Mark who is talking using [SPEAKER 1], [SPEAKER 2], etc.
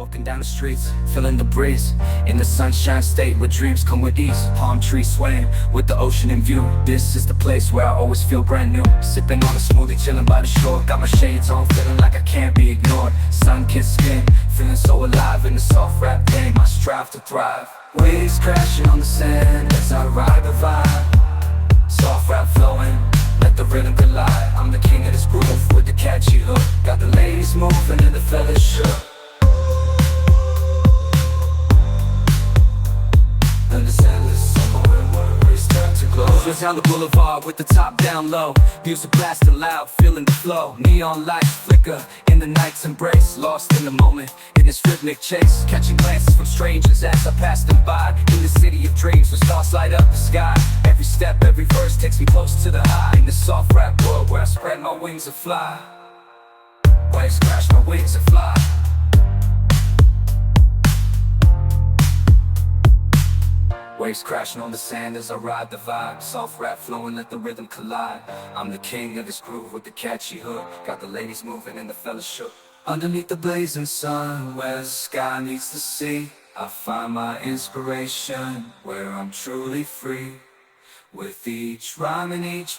[SPEAKER 1] Walking down the streets, feeling the breeze. In the sunshine state where dreams come with ease. Palm trees swaying with the ocean in view. This is the place where I always feel brand new. Sipping on a smoothie, chilling by the shore. Got my shades on, feeling like I can't be ignored. Sun-kissed skin, feeling so alive in the soft rap game. I strive to thrive. Waves crashing on the sand as I ride the vibe. Soft rap flowing, let the rhythm collide. I'm the king of this groove with the catchy hook. Got the ladies moving and the fellas shook. Down the boulevard with the top down low. Music blasting loud, feeling the flow. Neon lights flicker in the night's embrace. Lost in the moment, in this rhythmic chase. Catching glances from strangers as I pass them by. In the city of dreams where stars light up the sky. Every step, every verse takes me close to the high. In the soft rap world where I spread my wings and fly. Waves crash, my wings and fly. Waves crashing on the sand as I ride the vibe. Soft rap flowing, let the rhythm collide. I'm the king of this groove with the catchy hook. Got the ladies moving and the fellas shook. Underneath the blazing sun, where the sky meets the sea, I find my inspiration, where I'm truly free. With each rhyme and each